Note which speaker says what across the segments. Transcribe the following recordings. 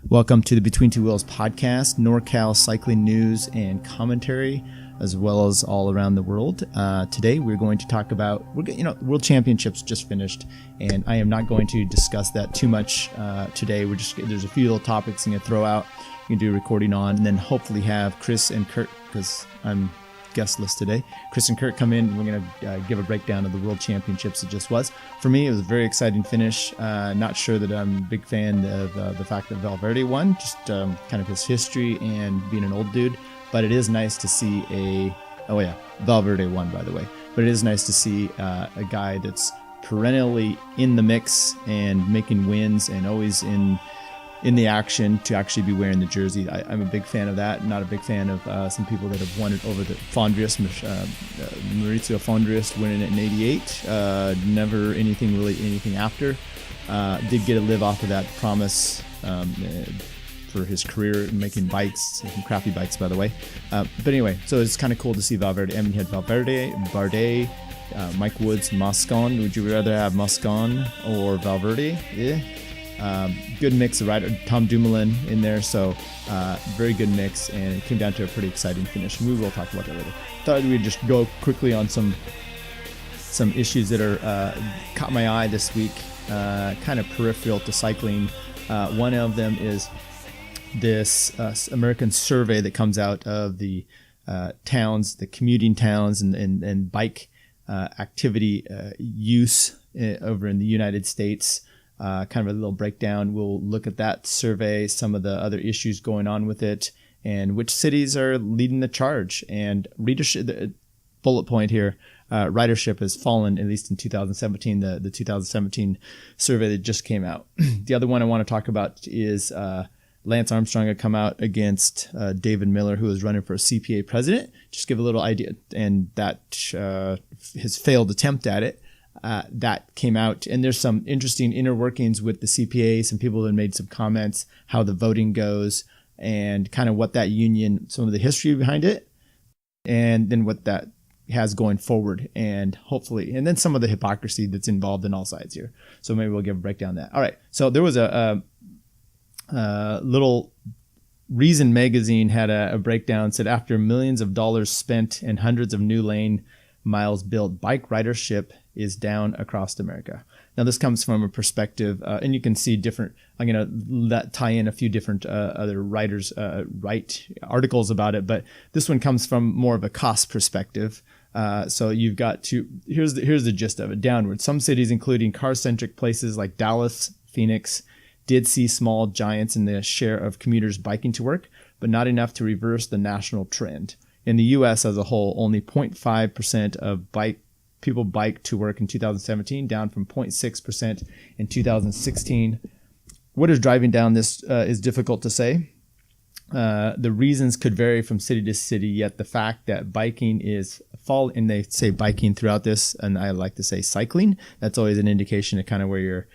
Speaker 1: Welcome to the Between Two Wheels podcast, NorCal cycling news and commentary, as well as all around the world. Today, we're going to talk about, World Championships just finished, and I am not going to discuss that too much today. There's a few little topics I'm going to throw out, you can do a recording on, and then hopefully have Chris and Curt, because I'm guestless today. Chris and Curt come in. We're going to give a breakdown of the World Championships it just was. For me, it was a very exciting finish. Not sure that I'm a big fan of the fact that Valverde won, just kind of his history and being an old dude. But it is nice to see Valverde won, by the way. But it is nice to see a guy that's perennially in the mix and making wins and always in the action to actually be wearing the jersey. I'm a big fan of that. Not a big fan of some people that have won it over the Fondriest, Maurizio Fondriest winning it in '88. Never anything after. Did get to live off of that promise for his career making bikes, some crappy bikes, by the way. But anyway, so it's kind of cool to see Valverde. I mean, you had Valverde, Bardet, Mike Woods, Moscon. Would you rather have Moscon or Valverde? Yeah. Good mix of rider, Tom Dumoulin in there, so very good mix, and it came down to a pretty exciting finish. We will talk about that later. Thought we'd just go quickly on some issues that are caught my eye this week, kind of peripheral to cycling. One of them is this American survey that comes out of the towns, the commuting towns, and bike activity use over in the United States. Kind of a little breakdown. We'll look at that survey, some of the other issues going on with it, and which cities are leading the charge. And readership, the bullet point here, ridership has fallen, at least in 2017, the 2017 survey that just came out. The other one I want to talk about is Lance Armstrong had come out against David Miller, who was running for a CPA president. Just give a little idea, and that his failed attempt at it. That came out, and there's some interesting inner workings with the CPA. Some people have made some comments how the voting goes and kind of what that union, some of the history behind it, and then what that has going forward, and hopefully, and then some of the hypocrisy that's involved in all sides here. So maybe we'll give a breakdown of that. All right. So there was a little Reason magazine had a breakdown, said after millions of dollars spent and hundreds of new lane miles built, bike ridership is down across America. Now, this comes from a perspective, and you can see different. I'm going to tie in a few different other writers write articles about it, but this one comes from more of a cost perspective. So you've got here's the gist of it. Downward, some cities, including car-centric places like Dallas, Phoenix, did see small giants in the share of commuters biking to work, but not enough to reverse the national trend. In the U.S. as a whole, only 0.5% of people biked to work in 2017, down from 0.6% in 2016. What is driving down this is difficult to say. The reasons could vary from city to city, yet the fact that biking is and they say biking throughout this, and I like to say cycling. That's always an indication of kind of where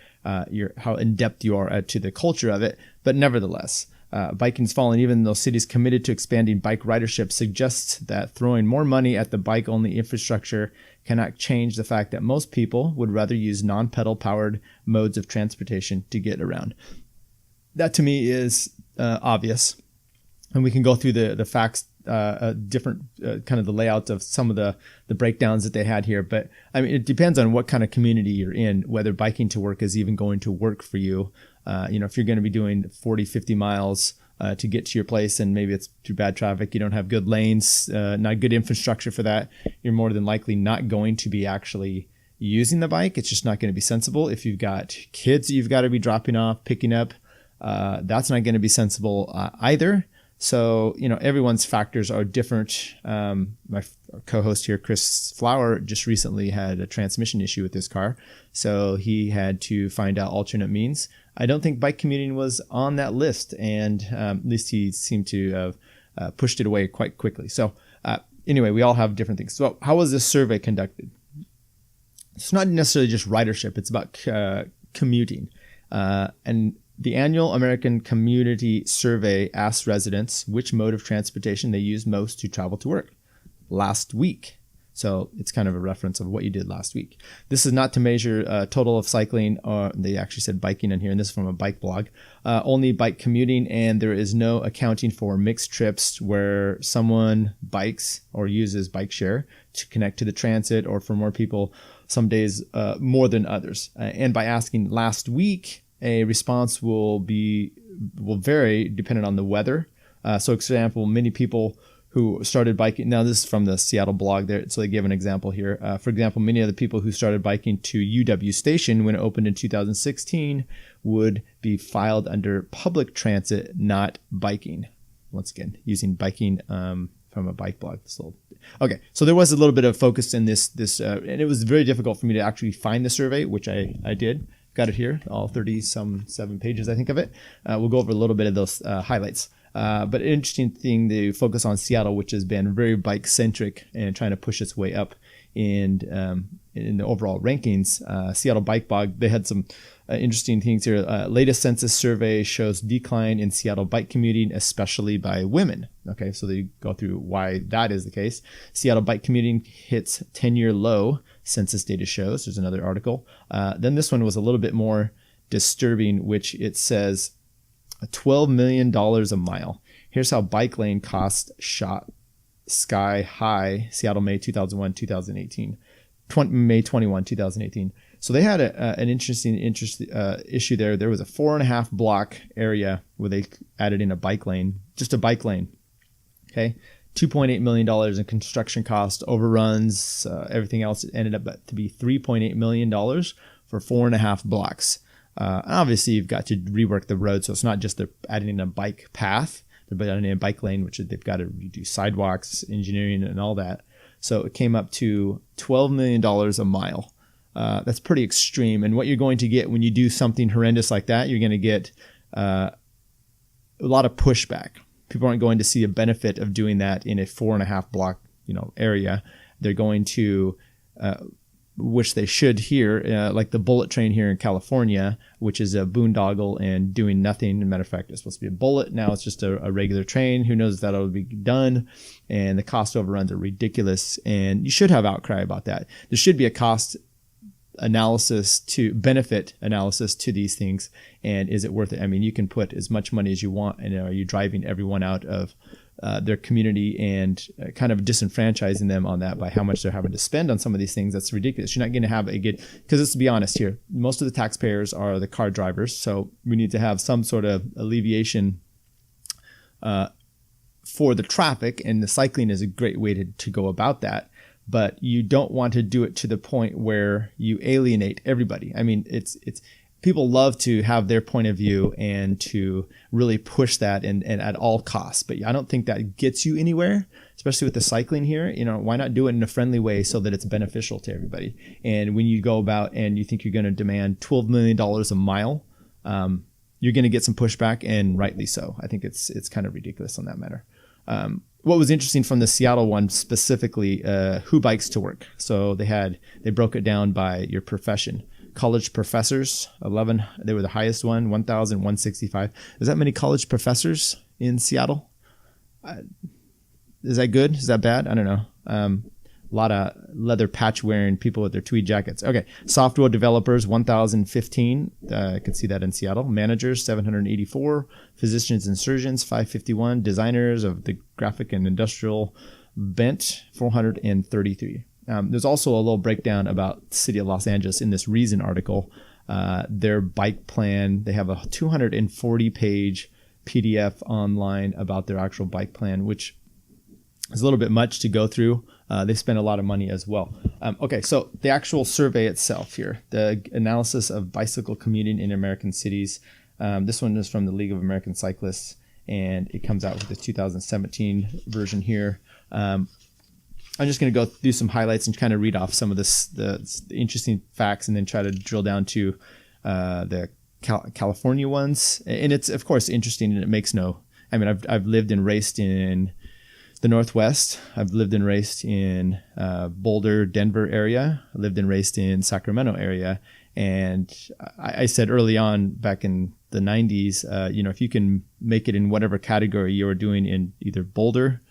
Speaker 1: you're how in depth you are to the culture of it. But nevertheless, biking's fallen, even though cities committed to expanding bike ridership suggests that throwing more money at the bike-only infrastructure cannot change the fact that most people would rather use non-pedal powered modes of transportation to get around. That to me is obvious, and we can go through the facts, different kind of the layout of some of the breakdowns that they had here. But I mean, it depends on what kind of community you're in, whether biking to work is even going to work for you. If you're going to be doing 40, 50 miles to get to your place, and maybe it's through bad traffic, you don't have good lanes, not good infrastructure for that, you're more than likely not going to be actually using the bike. It's just not going to be sensible. If you've got kids that you've got to be dropping off, picking up, that's not going to be sensible either. So, everyone's factors are different. My co-host here, Chris Flower, just recently had a transmission issue with his car, so he had to find out alternate means. I don't think bike commuting was on that list, and at least he seemed to have pushed it away quite quickly. So anyway, we all have different things. So how was this survey conducted? It's not necessarily just ridership. It's about commuting. And the annual American Community Survey asked residents which mode of transportation they use most to travel to work. Last week, So it's kind of a reference of what you did last week. This is not to measure total of cycling, or they actually said biking in here, and this is from a bike blog. Only bike commuting, and there is no accounting for mixed trips where someone bikes or uses bike share to connect to the transit, or for more people, some days more than others. And by asking last week, a response will vary depending on the weather. So, for example, many people who started biking, now this is from the Seattle blog there, so they give an example here. For example, many of the people who started biking to UW Station when it opened in 2016 would be filed under public transit, not biking. Once again, using biking from a bike blog. Okay, so there was a little bit of focus in this, and it was very difficult for me to actually find the survey, which I did. Got it here, all 37 pages, I think, of it. We'll go over a little bit of those highlights. But an interesting thing, they focus on Seattle, which has been very bike-centric and trying to push its way up in the overall rankings. Seattle Bike Blog, they had some interesting things here. Latest census survey shows decline in Seattle bike commuting, especially by women. Okay, so they go through why that is the case. Seattle bike commuting hits 10-year low, census data shows. There's another article. Then this one was a little bit more disturbing, which it says $12 million a mile. Here's how bike lane cost shot sky high. Seattle, May 2001, 2018. May 21, 2018. So they had an interesting issue there. There was a 4.5 block area where they added in a bike lane, just a bike lane. Okay. $2.8 million in construction cost, overruns, everything else. It ended up to be $3.8 million for 4.5 blocks. Obviously, you've got to rework the road, so it's not just they're adding in a bike path, they're adding in a bike lane, which they've got to redo sidewalks, engineering, and all that. So it came up to $12 million a mile. That's pretty extreme. And what you're going to get when you do something horrendous like that, you're going to get a lot of pushback. People aren't going to see a benefit of doing that in a 4.5 block, area. They're going to which they should here, like the bullet train here in California, which is a boondoggle and doing nothing. As a matter of fact, it's supposed to be a bullet. Now it's just a regular train. Who knows if that'll be done? And the cost overruns are ridiculous. And you should have outcry about that. There should be a cost analysis to benefit analysis to these things. And is it worth it? I mean, you can put as much money as you want. And are you driving everyone out of their community and kind of disenfranchising them on that by how much they're having to spend on some of these things? That's ridiculous. You're not going to have a good, because let's be honest here, most of the taxpayers are the car drivers. So we need to have some sort of alleviation for the traffic, and the cycling is a great way to go about that. But you don't want to do it to the point where you alienate everybody. I mean, it's people love to have their point of view and to really push that and at all costs. But I don't think that gets you anywhere, especially with the cycling here. Why not do it in a friendly way so that it's beneficial to everybody? And when you go about and you think you're going to demand $12 million a mile, you're going to get some pushback, and rightly so. I think it's kind of ridiculous on that matter. What was interesting from the Seattle one specifically, who bikes to work? So they broke it down by your profession. College professors, 11, they were the highest one, 1,165. Is that many college professors in Seattle? Is that good? Is that bad? I don't know. A lot of leather patch wearing people with their tweed jackets. Okay. Software developers, 1,015. I could see that in Seattle. Managers, 784. Physicians and surgeons, 551. Designers of the graphic and industrial bent, 433. There's also a little breakdown about the city of Los Angeles in this Reason article. Their bike plan, they have a 240-page PDF online about their actual bike plan, which is a little bit much to go through. They spend a lot of money as well. Okay, so the actual survey itself here, the analysis of bicycle commuting in American cities. This one is from the League of American Cyclists, and it comes out with the 2017 version here. I'm just going to go through some highlights and kind of read off some of the interesting facts, and then try to drill down to the California ones. And it's, of course, interesting, and it makes no... I mean, I've lived and raced in the Northwest. I've lived and raced in Boulder, Denver area. I lived and raced in Sacramento area. And I said early on, back in the 90s, if you can make it in whatever category you were doing in either Boulder,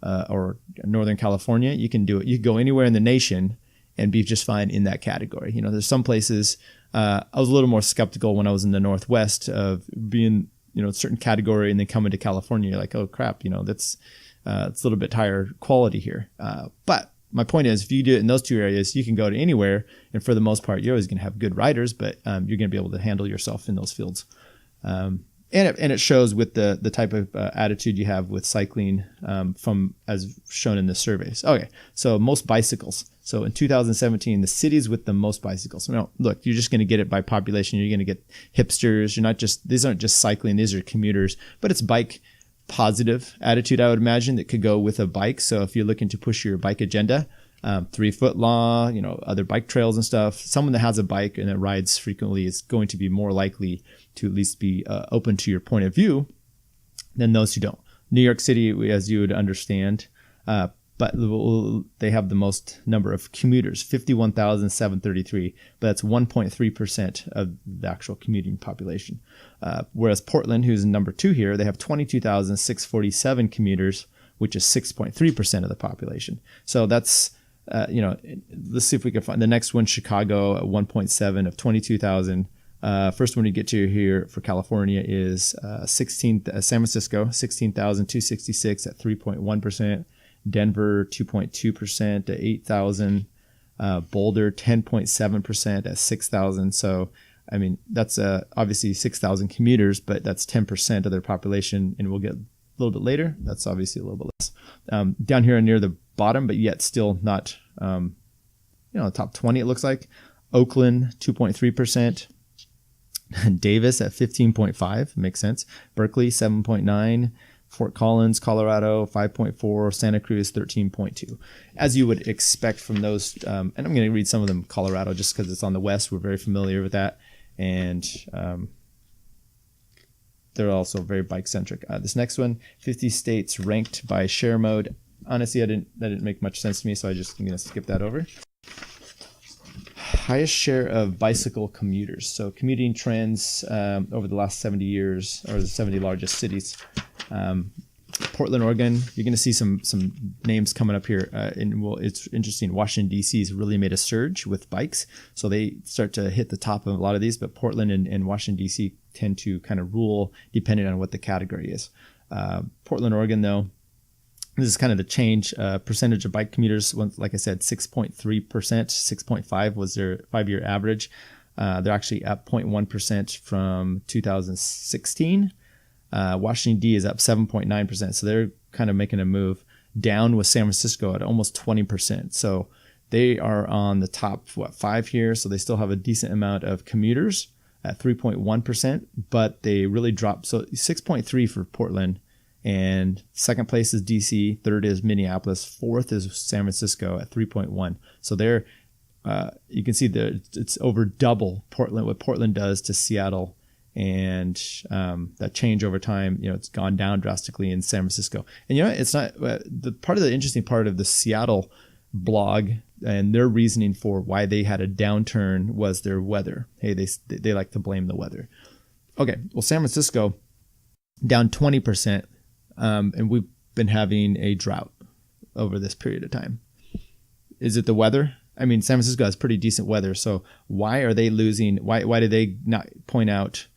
Speaker 1: or Northern California, you can do it. You can go anywhere in the nation and be just fine in that category. There's some places I was a little more skeptical when I was in the Northwest of being, a certain category and then coming to California. You're like, oh crap, that's it's a little bit higher quality here. But my point is, if you do it in those two areas, you can go to anywhere. And for the most part, you're always going to have good riders, but you're going to be able to handle yourself in those fields. And it shows with the type of attitude you have with cycling from as shown in the surveys. Okay, so most bicycles. So in 2017, the cities with the most bicycles. Now, look, you're just going to get it by population. You're going to get hipsters. These aren't just cycling. These are commuters. But it's bike positive attitude, I would imagine, that could go with a bike. So if you're looking to push your bike agenda, 3-foot law, other bike trails and stuff, someone that has a bike and that rides frequently is going to be more likely to at least be open to your point of view than those who don't. New York City, as you would understand, but they have the most number of commuters, 51,733, but that's 1.3% of the actual commuting population. Whereas Portland, who's number 2 here, they have 22,647 commuters, which is 6.3% of the population. So that's, let's see if we can find the next one, Chicago at 1.7 of 22,000. First one you get to here for California is San Francisco, 16,266 at 3.1%. Denver, 2.2% at 8,000. Boulder, 10.7% at 6,000. So, I mean, that's obviously 6,000 commuters, but that's 10% of their population. And we'll get a little bit later. That's obviously a little bit less. Down here near the bottom, but yet still not, top 20, it looks like. Oakland, 2.3%. Davis at 15.5, makes sense. Berkeley, 7.9. Fort Collins, Colorado, 5.4, Santa Cruz, 13.2. As you would expect from those, and I'm going to read some of them, Colorado, just because it's on the west. We're very familiar with that. And they're also very bike-centric. This next one, 50 states ranked by share mode. Honestly, that didn't make much sense to me, so I'm going to skip that over. Highest share of bicycle commuters. So commuting trends over the last 70 years, or the 70 largest cities. Portland, Oregon, you're going to see some names coming up here. It's interesting. Washington, D.C. has really made a surge with bikes. So they start to hit the top of a lot of these, but Portland and Washington, D.C. tend to kind of rule depending on what the category is. Portland, Oregon, though, this is kind of the change. Percentage of bike commuters, like I said, 6.3%, 6.5 was their 5-year average. They're actually up 0.1% from 2016. Washington D is up 7.9%. So they're kind of making a move down with San Francisco at almost 20%. So they are on the top, 5 here. So they still have a decent amount of commuters at 3.1%, but they really dropped. So 6.3 for Portland. And second place is DC, third is Minneapolis, fourth is San Francisco at 3.1. So there, you can see that it's over double Portland, what Portland does to Seattle. And that change over time, it's gone down drastically in San Francisco. And it's not the interesting part of the Seattle blog and their reasoning for why they had a downturn was their weather. Hey, they like to blame the weather. Okay, well, San Francisco down 20%. And we've been having a drought over this period of time. Is it the weather? I mean, San Francisco has pretty decent weather. So why are they losing? Why did they not point out?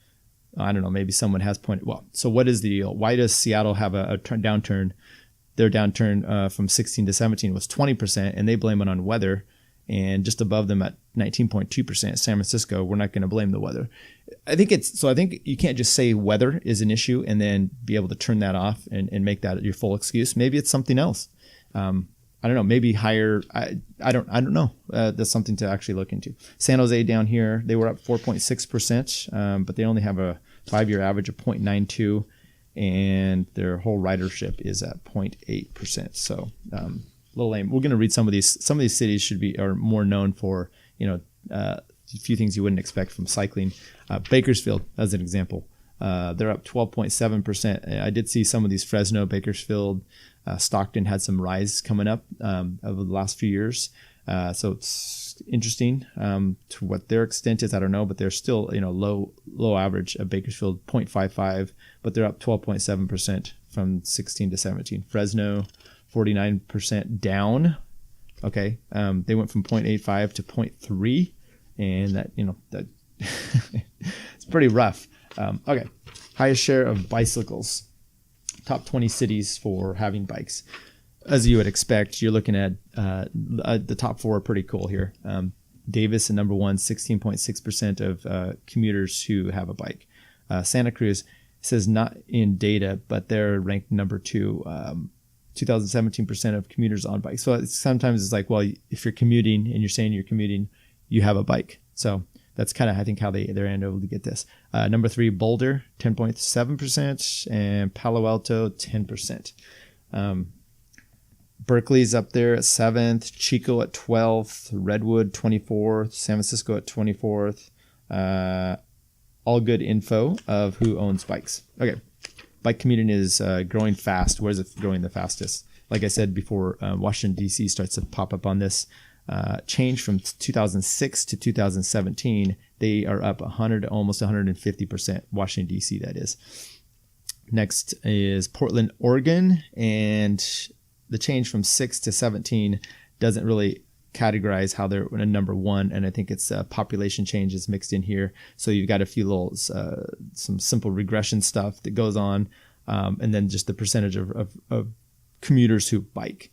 Speaker 1: I don't know. Maybe someone has pointed. Well, so what is the deal? Why does Seattle have a downturn? Their downturn from 16 to 17 was 20%, and they blame it on weather. And just above them at 19.2%, San Francisco, we're not going to blame the weather. I think you can't just say weather is an issue and then be able to turn that off and make that your full excuse. Maybe it's something else. I don't know. Maybe higher. I don't know. That's something to actually look into. San Jose down here, they were up 4.6%, but they only have a 5-year average of 0.92, and their whole ridership is at 0.8%. So, little lame. We're going to read some of these. Some of these cities are more known for, a few things you wouldn't expect from cycling. Bakersfield, as an example, they're up 12.7%. I did see some of these Fresno, Bakersfield, Stockton had some rise coming up over the last few years. So it's interesting to what their extent is. I don't know, but they're still, low average of Bakersfield 0.55, but they're up 12.7% from 16 to 17. Fresno, 49% down. Okay. They went from 0.85 to 0.3, and that it's pretty rough. Okay. Highest share of bicycles. Top 20 cities for having bikes. As you would expect, you're looking at the top 4 are pretty cool here. Davis at number 1, 16.6% of commuters who have a bike. Santa Cruz says not in data, but they're ranked number 2. 2017% of commuters on bikes. So sometimes it's like, well, if you're commuting and you're saying you're commuting, you have a bike. So that's kind of, I think, how they're able to get this. Number 3, Boulder, 10.7%, and Palo Alto, 10%. Berkeley's up there at 7th, Chico at 12th, Redwood 24th, San Francisco at 24th. All good info of who owns bikes. Okay. Bike commuting is growing fast. Where is it growing the fastest? Like I said before, Washington, D.C. starts to pop up on this. Change from 2006 to 2017, they are up almost 150%. Washington, D.C., that is. Next is Portland, Oregon. And the change from 6 to 17 doesn't really categorize how they're in number 1, and I think it's population changes mixed in here. So you've got a few little some simple regression stuff that goes on, and then just the percentage of commuters who bike.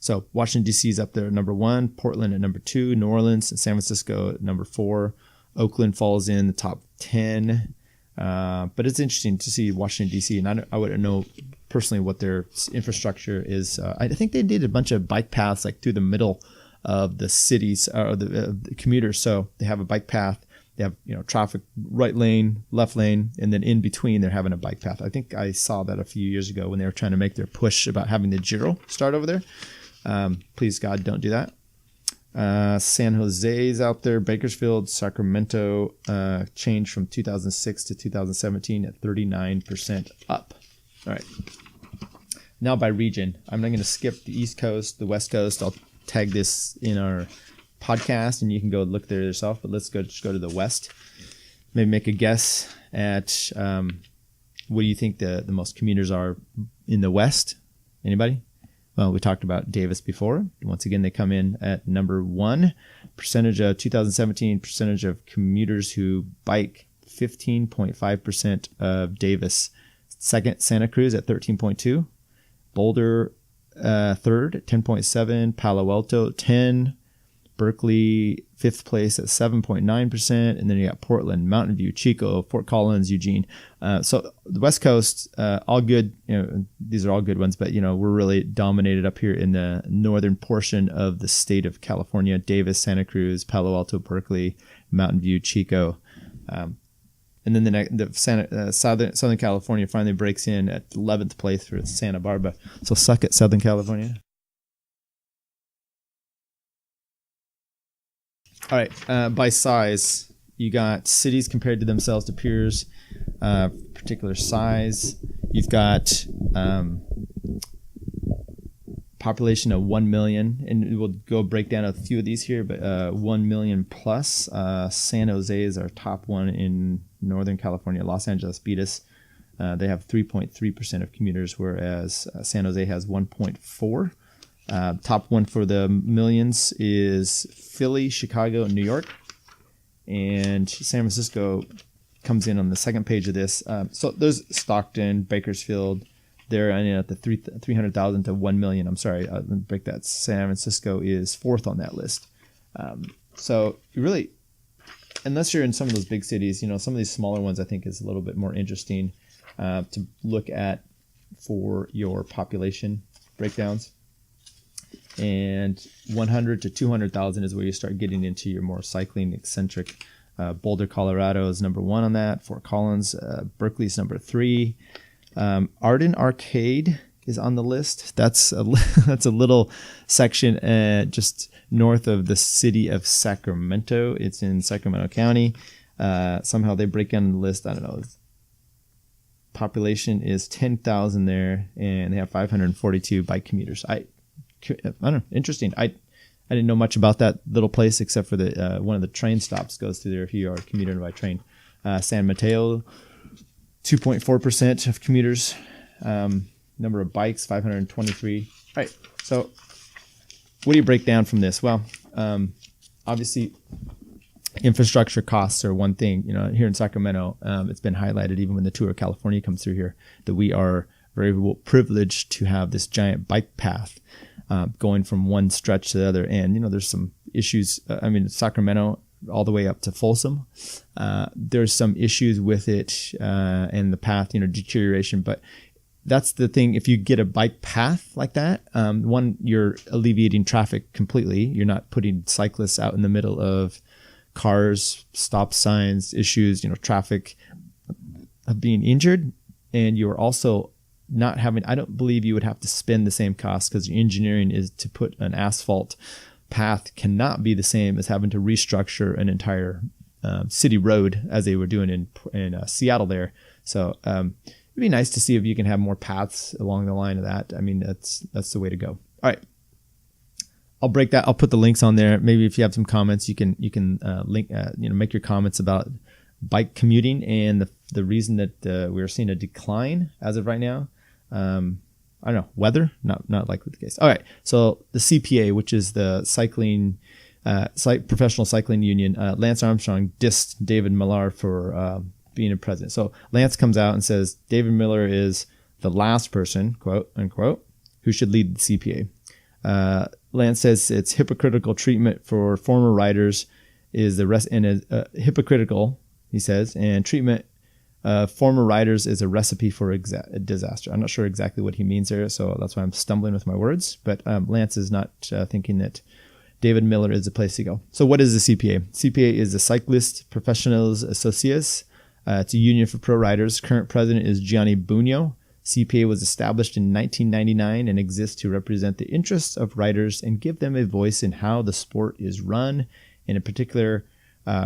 Speaker 1: So Washington, D.C. is up there at number 1, Portland at number 2, New Orleans and San Francisco at number 4. Oakland falls in the top 10. But it's interesting to see Washington, D.C., and I wouldn't know personally what their infrastructure is. I think they did a bunch of bike paths like through the middle of the cities or the commuters. So they have a bike path. They have traffic right lane, left lane, and then in between they're having a bike path. I think I saw that a few years ago when they were trying to make their push about having the Giro start over there. Please God, don't do that. San Jose's out there, Bakersfield, Sacramento, changed from 2006 to 2017 at 39% up. All right. Now by region, I'm not going to skip the East Coast, the West Coast. I'll tag this in our podcast and you can go look there yourself, but let's just go to the West. Maybe make a guess at what do you think the most commuters are in the West? Anybody? Well, we talked about Davis before. Once again, they come in at number 1. Percentage of 2017, percentage of commuters who bike, 15.5% of Davis. Second, Santa Cruz at 13.2. Boulder, third at 10.7. Palo Alto, 10. Berkeley, 5th place at 7.9%. And then you got Portland, Mountain View, Chico, Fort Collins, Eugene. So the West Coast, all good. These are all good ones, but we're really dominated up here in the northern portion of the state of California. Davis, Santa Cruz, Palo Alto, Berkeley, Mountain View, Chico. And then Southern California finally breaks in at 11th place for Santa Barbara. So suck it, Southern California. All right, by size, you got cities compared to themselves to peers, particular size. You've got population of 1 million, and we'll go break down a few of these here, but 1 million plus. San Jose is our top one in Northern California. Los Angeles beat us. They have 3.3% of commuters, whereas San Jose has 1.4%. Top one for the millions is Philly, Chicago, and New York. And San Francisco comes in on the second page of this. So there's Stockton, Bakersfield. They're at the 300,000 to 1 million. I'm sorry, let me break that. San Francisco is 4th on that list. So you really, unless you're in some of those big cities, some of these smaller ones I think is a little bit more interesting to look at for your population breakdowns. And 100 to 200,000 is where you start getting into your more cycling eccentric. Boulder, Colorado is number 1 on that. Fort Collins, Berkeley's number 3. Arden Arcade is on the list. That's a little section just north of the city of Sacramento. It's in Sacramento County. Somehow they break down the list. I don't know. Population is 10,000 there, and they have 542 bike commuters. I don't know. Interesting. I didn't know much about that little place except for the one of the train stops goes through there if you are commuting by train. San Mateo, 2.4% of commuters. Number of bikes, 523. All right. So what do you break down from this? Well, obviously, infrastructure costs are one thing. Here in Sacramento, it's been highlighted even when the Tour of California comes through here that we are very privileged to have this giant bike path going from one stretch to the other. And, there's some issues. Sacramento all the way up to Folsom. There's some issues with it and the path, deterioration. But that's the thing. If you get a bike path like that, one, you're alleviating traffic completely. You're not putting cyclists out in the middle of cars, stop signs, issues, traffic of being injured. And you're also not having, I don't believe you would have to spend the same cost because your engineering is to put an asphalt path cannot be the same as having to restructure an entire city road as they were doing in Seattle there. So it'd be nice to see if you can have more paths along the line of that. That's the way to go. All right. I'll break that. I'll put the links on there. Maybe if you have some comments, you can link, make your comments about bike commuting and the reason that we're seeing a decline as of right now. I don't know, weather, not likely the case. All right. So the CPA, which is the cycling, professional cycling union, Lance Armstrong dissed David Millar for being a president. So Lance comes out and says David Miller is the last person, quote unquote, who should lead the CPA. Lance says it's hypocritical treatment for former riders is the rest and hypocritical, he says, and treatment former riders is a recipe for disaster. I'm not sure exactly what he means there, so that's why I'm stumbling with my words. But Lance is not thinking that David Miller is the place to go. So what is the CPA? CPA is the Cyclist Professionals Associates. It's a union for pro riders. Current president is Gianni Bugno. CPA was established in 1999 and exists to represent the interests of riders and give them a voice in how the sport is run, and in particular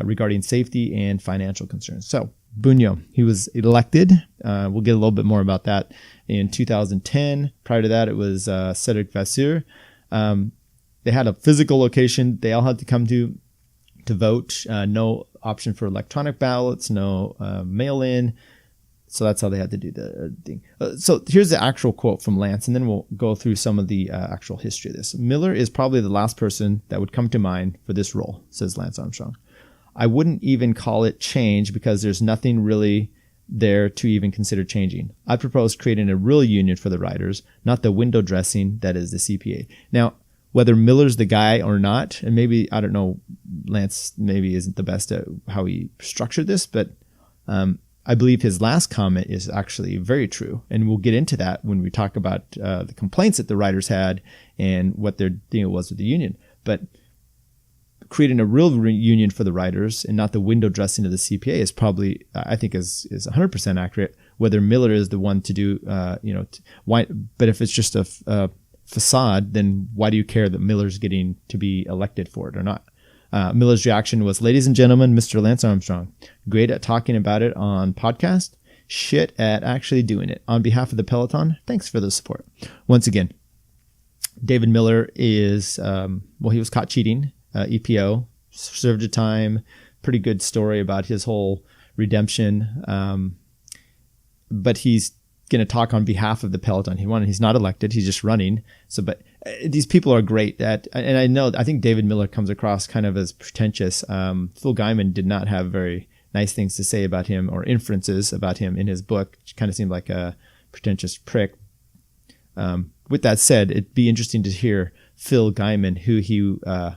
Speaker 1: regarding safety and financial concerns. So Bugno, he was elected. We'll get a little bit more about that in 2010. Prior to that, it was Cedric Vasseur. They had a physical location. They all had to come to vote. No option for electronic ballots, no mail-in. So that's how they had to do the thing. So here's the actual quote from Lance, and then we'll go through some of the actual history of this. Miller is probably the last person that would come to mind for this role, says Lance Armstrong. I wouldn't even call it change because there's nothing really there to even consider changing. I propose creating a real union for the riders, not the window dressing that is the CPA. Now, whether Miller's the guy or not, and maybe, I don't know, Lance maybe isn't the best at how he structured this, but I believe his last comment is actually very true. And we'll get into that when we talk about the complaints that the riders had and what their deal was with the union. But creating a real union for the riders and not the window dressing of the CPA is probably, I think, is 100% accurate. Whether Miller is the one to do, why? But if it's just a facade, then why do you care that Miller's getting to be elected for it or not? Miller's reaction was, ladies and gentlemen, Mr. Lance Armstrong, great at talking about it on podcast, shit at actually doing it. On behalf of the Peloton, thanks for the support. Once again, David Miller is, he was caught cheating. EPO, served a time, pretty good story about his whole redemption. But he's going to talk on behalf of the Peloton. He's not elected. He's just running. So, but these people are great at, and I think David Miller comes across kind of as pretentious. Phil Gaiman did not have very nice things to say about him or inferences about him in his book. It kind of seemed like a pretentious prick. With that said, it'd be interesting to hear Phil Gaiman,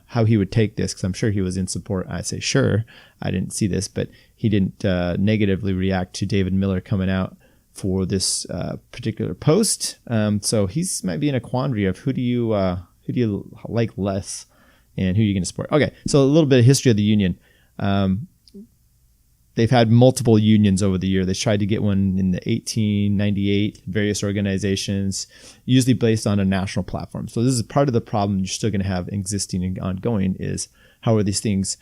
Speaker 1: how he would take this, because I'm sure he was in support. I say sure, I didn't see this, but he didn't negatively react to David Miller coming out for this particular post. So he's might be in a quandary of who do you like less, and who are you going to support? Okay, so a little bit of history of the union. They've had multiple unions over the year. They tried to get one in the 1898, various organizations, usually based on a national platform. So this is part of the problem you're still going to have existing and ongoing is how are these things,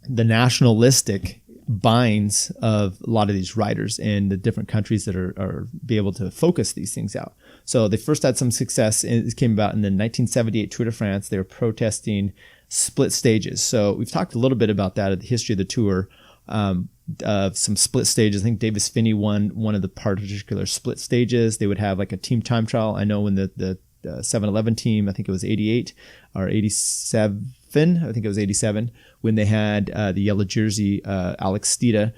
Speaker 1: the nationalistic binds of a lot of these riders and the different countries that are be able to focus these things out. So they first had some success, and it came about in the 1978 Tour de France. They were protesting split stages. So we've talked a little bit about that at the history of the tour. some split stages. I think Davis Finney won one of the particular split stages. They would have like a team time trial. I know when the 7-Eleven team, I think it was 88 or 87. I think it was 87 when they had the yellow jersey, Alex Stida.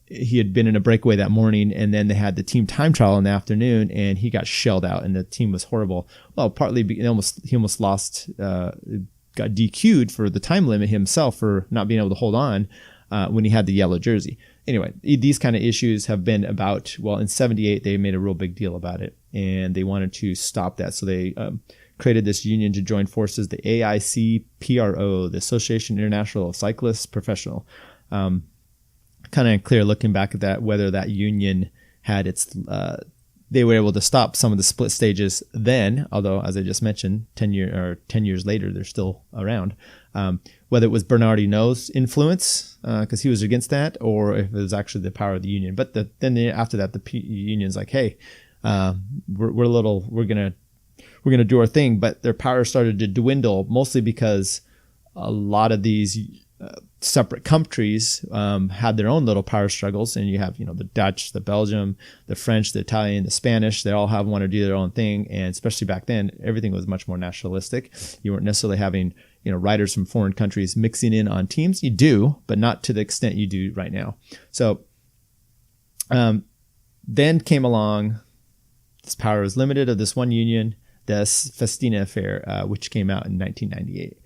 Speaker 1: He had been in a breakaway that morning, and then they had the team time trial in the afternoon, and he got shelled out, and the team was horrible. Well, partly he almost lost, got DQ'd for the time limit himself for not being able to hold on when he had the yellow jersey. Anyway, these kind of issues have been about, well, in 78, they made a real big deal about it, and they wanted to stop that. So they created this union to join forces, the AICPRO, the Association International of Cyclists Professional. Kind of unclear looking back at that, whether that union had its, they were able to stop some of the split stages then, although, as I just mentioned, 10 years later, they're still around. Whether it was Bernardino's influence, because he was against that, or if it was actually the power of the union. But then after that, the union's like, hey, we're gonna do our thing, but their power started to dwindle, mostly because a lot of these separate countries had their own little power struggles, and you have the Dutch, the Belgium, the French, the Italian, the Spanish. They all want to do their own thing, and especially back then, everything was much more nationalistic. You weren't necessarily having riders from foreign countries mixing in on teams. You do, but not to the extent you do right now. So then came along, this power was limited of this one union, this Festina Affair, which came out in 1998.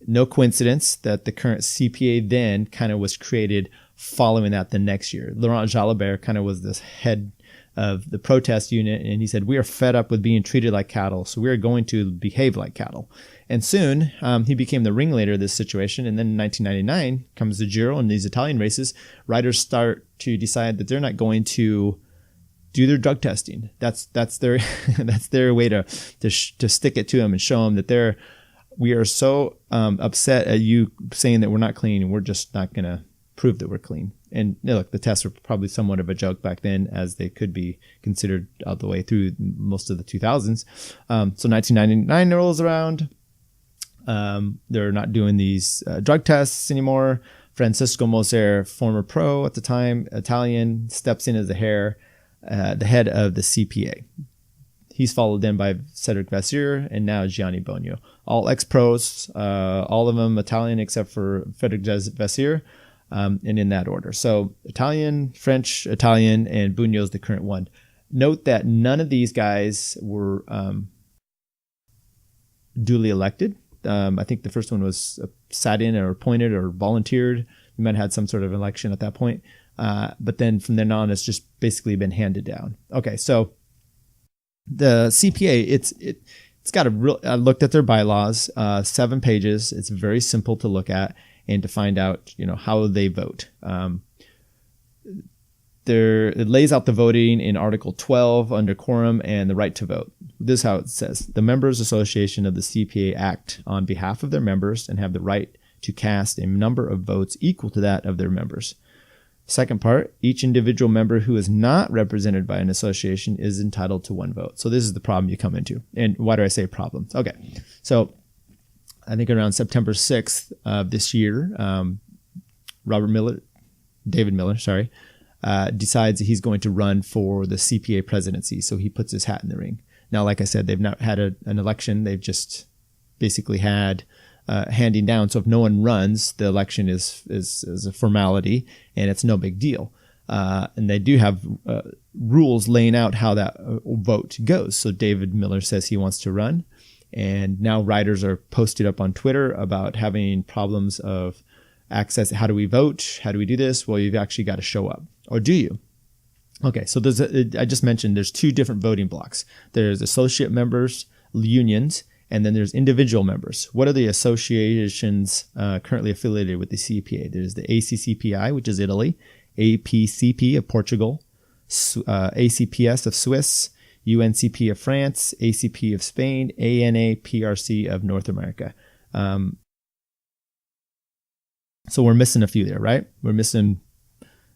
Speaker 1: No coincidence that the current CPA then kind of was created following that the next year. Laurent Jalabert kind of was this head of the protest unit, and he said, we are fed up with being treated like cattle, so we are going to behave like cattle. And soon he became the ringleader of this situation, and then in 1999 comes the Giro and these Italian races. Riders start to decide that they're not going to do their drug testing. That's their that's their way to stick it to them and show them that we are so upset at you saying that we're not clean, and we're just not going to prove that we're clean. And look, the tests were probably somewhat of a joke back then, as they could be considered all the way through most of the 2000s. So 1999 rolls around. They're not doing these drug tests anymore. Francisco Moser, former pro at the time, Italian, steps in as the head of the CPA. He's followed then by Cedric Vasseur and now Gianni Bogno. All ex-pros, all of them Italian except for Cedric Vasseur, and in that order. So Italian, French, Italian, and Bogno's the current one. Note that none of these guys were duly elected. I think the first one was sat in or appointed or volunteered. We might have had some sort of election at that point. But then from then on, it's just basically been handed down. Okay, so the CPA, it's got a real. I looked at their bylaws, 7 pages. It's very simple to look at and to find out, how they vote. It lays out the voting in Article 12 under quorum and the right to vote. This is how it says: the members association of the CPA act on behalf of their members and have the right to cast a number of votes equal to that of their members. Second part, each individual member who is not represented by an association is entitled to 1 vote. So this is the problem you come into. And why do I say problem? Okay, so I think around September 6th of this year, David Miller, decides that he's going to run for the CPA presidency. So he puts his hat in the ring. Now, like I said, they've not had an election. They've just basically had handing down. So if no one runs, the election is a formality, and it's no big deal. And they do have rules laying out how that vote goes. So David Miller says he wants to run, and now riders are posted up on Twitter about having problems of access. How do we vote? How do we do this? Well, you've actually got to show up. Or do you? Okay, so I just mentioned there's 2 different voting blocks. There's associate members, unions, and then there's individual members. What are the associations currently affiliated with the CPA? There's the ACCPI, which is Italy, APCP of Portugal, ACPS of Swiss, UNCP of France, ACP of Spain, ANAPRC of North America. So we're missing a few there, right? We're missing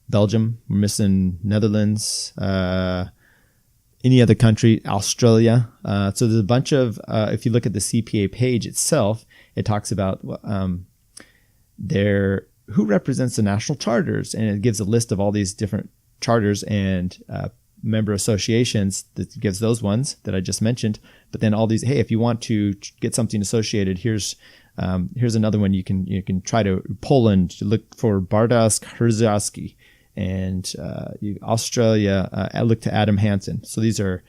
Speaker 1: Belgium, we're missing Netherlands, any other country, Australia. So there's a bunch of, if you look at the CPA page itself, it talks about their who represents the national charters, and it gives a list of all these different charters and member associations that gives those ones that I just mentioned. But then all these, hey, if you want to get something associated, here's another one you can try to Poland, look for Bartosz Herzowski, and Australia, look to Adam Hansen. So these are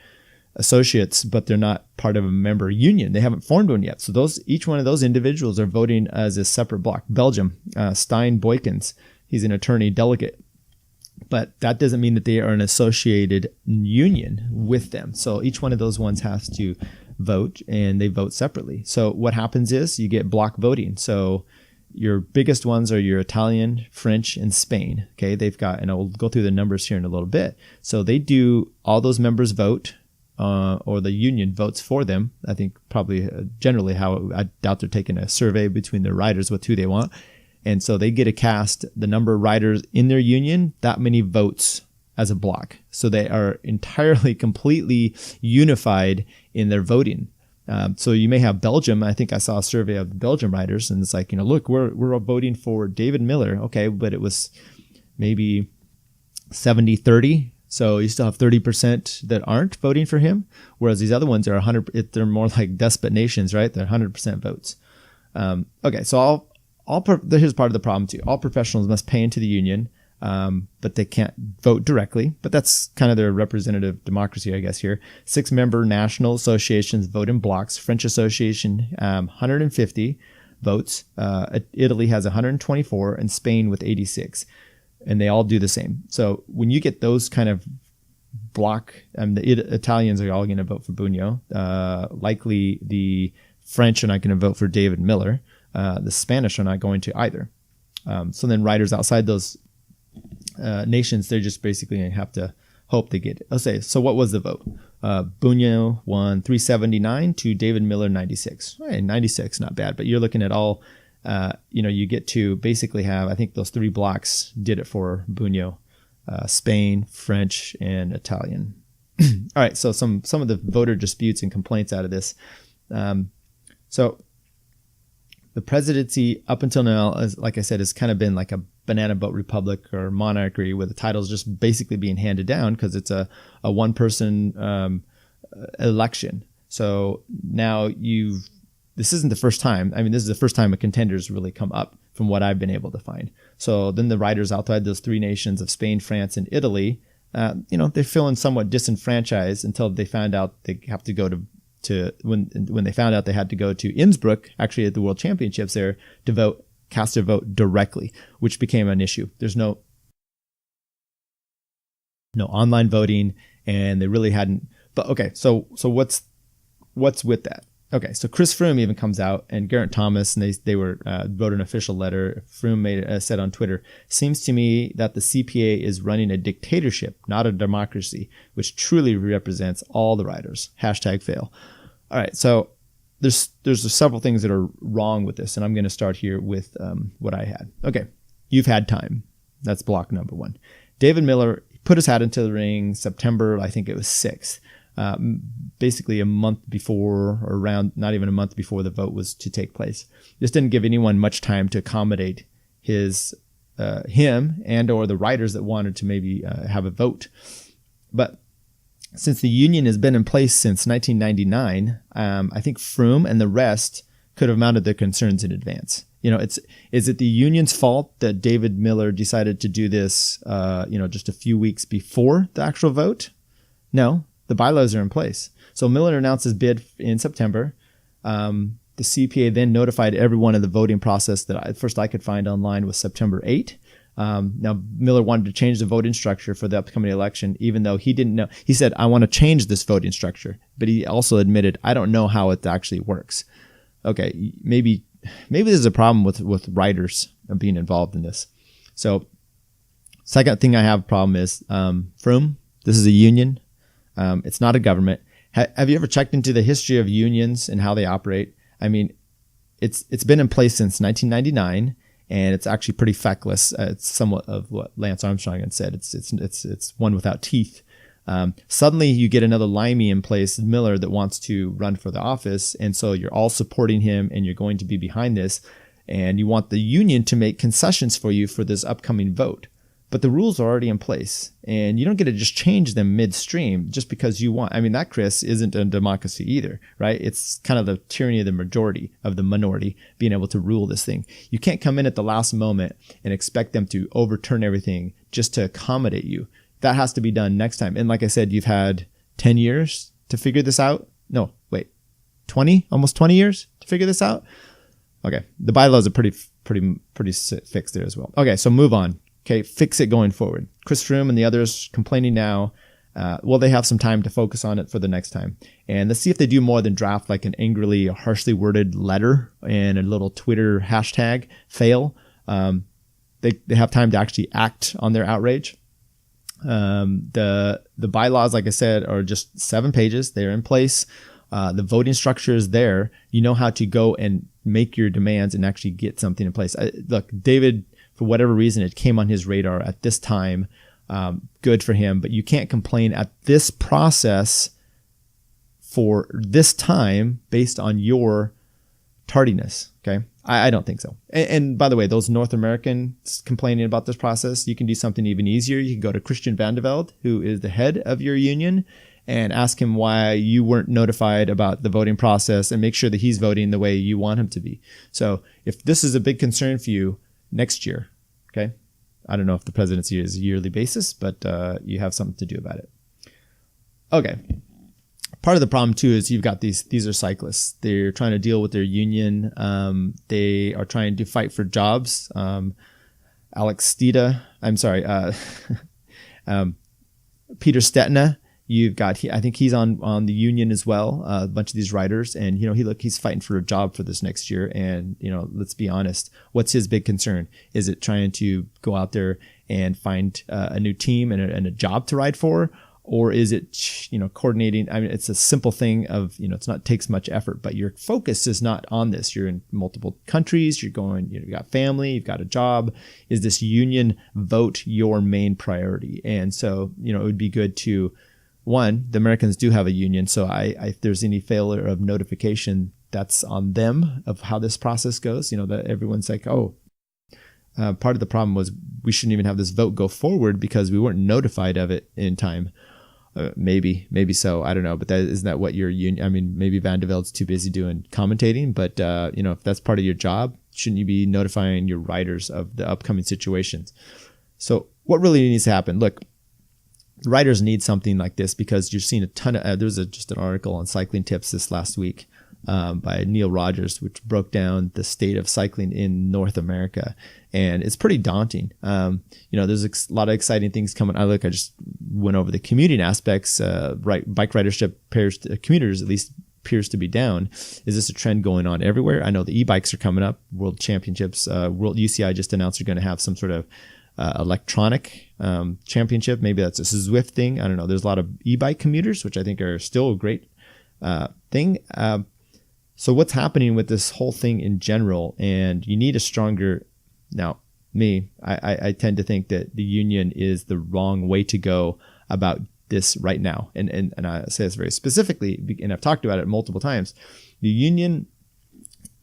Speaker 1: associates, but they're not part of a member union. They haven't formed one yet. So each one of those individuals are voting as a separate block. Belgium, Stein Boykins, he's an attorney delegate, but that doesn't mean that they are an associated union with them. So each one of those ones has to vote, and they vote separately. So what happens is you get block voting. So your biggest ones are your Italian, French, and Spain. Okay, they've got, and I'll go through the numbers here in a little bit. So they do, all those members vote, or the union votes for them. I think probably generally how, I doubt they're taking a survey between their riders with who they want. And so they get to cast the number of riders in their union, that many votes as a block. So they are entirely, completely unified in their voting. So you may have Belgium. I think I saw a survey of the Belgium riders, and it's like, look, we're voting for David Miller. Okay, but it was maybe 70-30. So you still have 30% that aren't voting for him, whereas these other ones are 100. They're more like despot nations, right? They're 100% votes. Okay, so here's part of the problem too. All professionals must pay into the union, but they can't vote directly. But that's kind of their representative democracy, I guess, here. 6-member national associations vote in blocks. French Association, 150 votes. Italy has 124, and Spain with 86. And they all do the same. So when you get those kind of block, the Italians are all going to vote for Bugno. Likely the French are not going to vote for David Miller. The Spanish are not going to either. So then riders outside those nations, they're just basically going to have to hope they get it. I'll say, so what was the vote? Bugno won 379 to David Miller 96. All right, 96, not bad. But you're looking at all, you get to basically have, I think those 3 blocks did it for Bugno, Spain, French, and Italian. All right, so some of the voter disputes and complaints out of this. So the presidency up until now, like I said, has kind of been like a banana boat republic or monarchy, where the title's just basically being handed down because it's a one-person election. So now this isn't the first time. I mean, this is the first time a contender's really come up from what I've been able to find. So then the riders outside those 3 nations of Spain, France, and Italy, they're feeling somewhat disenfranchised until they found out they have to go to when they found out they had to go to Innsbruck, actually at the World Championships there, to cast their vote directly, which became an issue. There's no online voting, and they really hadn't. But okay, so what's with that? Okay, so Chris Froome even comes out, and Geraint Thomas, and they wrote an official letter. Froome said on Twitter, "Seems to me that the CPA is running a dictatorship, not a democracy, which truly represents all the riders. #fail." All right, so there's several things that are wrong with this, and I'm going to start here with what I had. Okay, you've had time. That's block number 1. David Miller put his hat into the ring September, I think it was 6th. Basically a month before, or around, not even a month before the vote was to take place. This didn't give anyone much time to accommodate him and or the riders that wanted to maybe have a vote. But since the union has been in place since 1999, I think Froome and the rest could have mounted their concerns in advance. Is it the union's fault that David Miller decided to do this, just a few weeks before the actual vote? No. The bylaws are in place. So Miller announced his bid in September. The CPA then notified everyone of the voting process that first I could find online was September 8. Now, Miller wanted to change the voting structure for the upcoming election, even though he didn't know. He said, I want to change this voting structure. But he also admitted, I don't know how it actually works. Okay, maybe there's a problem with riders being involved in this. So second thing I have a problem is Froome, this is a union. It's not a government. Have you ever checked into the history of unions and how they operate? I mean, it's been in place since 1999, and it's actually pretty feckless. It's somewhat of what Lance Armstrong had said. It's one without teeth. Suddenly, you get another limey in place, Miller, that wants to run for the office, and so you're all supporting him, and you're going to be behind this. and you want the union to make concessions for you for this upcoming vote. But the rules are already in place, and you don't get to just change them midstream just because you want. I mean, that, Chris, isn't a democracy either, right? It's kind of the tyranny of the majority, of the minority, being able to rule this thing. You can't come in at the last moment and expect them to overturn everything just to accommodate you. That has to be done next time. And like I said, you've had 10 years to figure this out. No, wait, 20, almost 20 years to figure this out. Okay, the bylaws are pretty fixed there as well. Okay, so move on. Okay, fix it going forward. Chris Froome and the others complaining now. Well, they have some time to focus on it for the next time. And let's see if they do more than draft like an angrily, harshly worded letter and a little Twitter hashtag fail. They have time to actually act on their outrage. The bylaws, like I said, are just 7 pages. They're in place. The voting structure is there. You know how to go and make your demands and actually get something in place. Look, David, for whatever reason, it came on his radar at this time. Good for him, but you can't complain at this process for this time based on your tardiness. Okay, I don't think so. And by the way, those North Americans complaining about this process, you can do something even easier. You can go to Christian Vandeveld, who is the head of your union, and ask him why you weren't notified about the voting process, and make sure that he's voting the way you want him to be. So if this is a big concern for you, next year, okay? I don't know if the presidency is a yearly basis, but you have something to do about it. Okay. Part of the problem too is you've got these are cyclists. They're trying to deal with their union. They are trying to fight for jobs. Alex Stida, Peter Stetina. You've got, I think he's on the union as well, a bunch of these riders, and he's fighting for a job for this next year. And let's be honest, what's his big concern? Is it trying to go out there and find a new team and a job to ride for, or is it coordinating? I mean, it's a simple thing of takes much effort, but your focus is not on this. You're in multiple countries. You're going. You've got family. You've got a job. Is this union vote your main priority? And so it would be good to. One, the Americans do have a union, so if there's any failure of notification, that's on them of how this process goes. That everyone's like, part of the problem was we shouldn't even have this vote go forward because we weren't notified of it in time. Maybe so. I don't know, but isn't that what your union? I mean, maybe Vandeveld's too busy doing commentating, but if that's part of your job, shouldn't you be notifying your riders of the upcoming situations? So what really needs to happen? Look. Riders need something like this because you're seeing a ton of. There was just an article on Cycling Tips this last week by Neil Rogers, which broke down the state of cycling in North America, and it's pretty daunting. There's a lot of exciting things coming. I just went over the commuting aspects. Bike ridership commuters at least appears to be down. Is this a trend going on everywhere? I know the e-bikes are coming up. World Championships. World UCI just announced they're going to have some sort of electronic championship. Maybe that's a Zwift thing. I don't know. There's a lot of e-bike commuters, which I think are still a great thing. So what's happening with this whole thing in general? And you need a stronger. Now, I tend to think that the union is the wrong way to go about this right now. And I say this very specifically, and I've talked about it multiple times. The union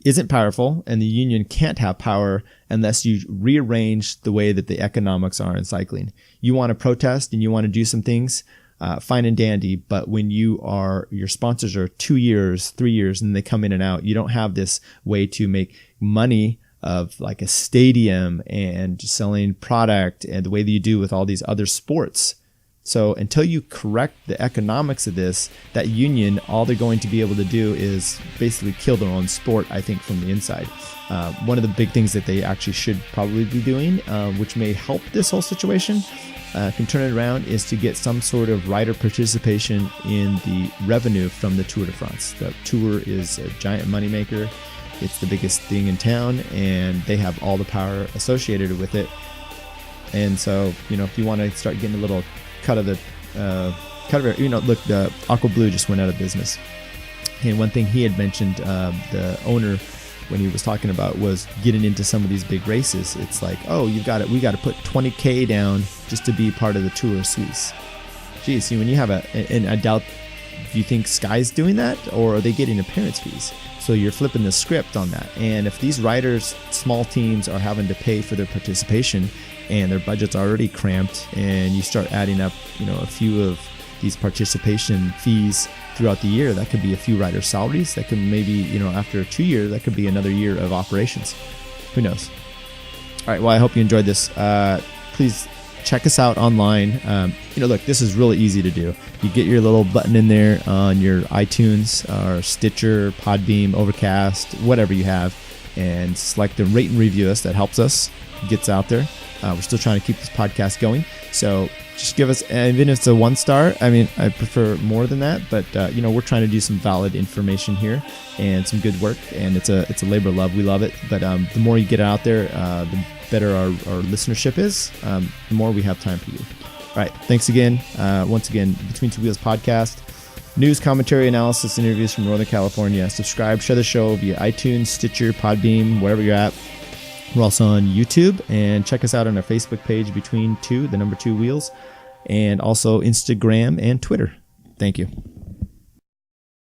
Speaker 1: isn't powerful, and the union can't have power unless you rearrange the way that the economics are in cycling. You want to protest and you want to do some things, fine and dandy, but when your sponsors are 2 years, 3 years, and they come in and out, you don't have this way to make money of like a stadium and selling product and the way that you do with all these other sports. So until you correct the economics of this, that union, all they're going to be able to do is basically kill their own sport, I think, from the inside. One of the big things that they actually should probably be doing, which may help this whole situation, can turn it around, is to get some sort of rider participation in the revenue from the Tour de France. The Tour is a giant moneymaker. It's the biggest thing in town, and they have all the power associated with it. And so, if you want to start getting a little cut of it, look, the Aqua Blue just went out of business. And one thing he had mentioned, the owner, when he was talking about, was getting into some of these big races. It's like, we got to put 20K down just to be part of the Tour Suisse. Geez, see, when you have and I doubt, do you think Sky's doing that, or are they getting appearance fees? So you're flipping the script on that. And if these riders, small teams, are having to pay for their participation and their budget's already cramped, and you start adding up, a few of these participation fees throughout the year, that could be a few riders' salaries. That could maybe, after 2 years, that could be another year of operations. Who knows? All right. Well, I hope you enjoyed this. Please check us out online. Look, this is really easy to do. You get your little button in there on your iTunes or Stitcher, Podbeam, Overcast, whatever you have, and select the rate and review us. That helps us, gets out there. We're still trying to keep this podcast going. So just give us, even if it's a 1 star, I prefer more than that, but we're trying to do some valid information here and some good work, and it's a labor of love. We love it, but the more you get out there, the better our listenership is, the more we have time for you. All right, thanks again. Once again, Between Two Wheels podcast, news, commentary, analysis, interviews from Northern California. Subscribe, share the show via iTunes, Stitcher, Podbeam, wherever you're at. We're also on YouTube, and check us out on our Facebook page, Between Two, the number 2 Wheels, and also Instagram and Twitter. Thank you.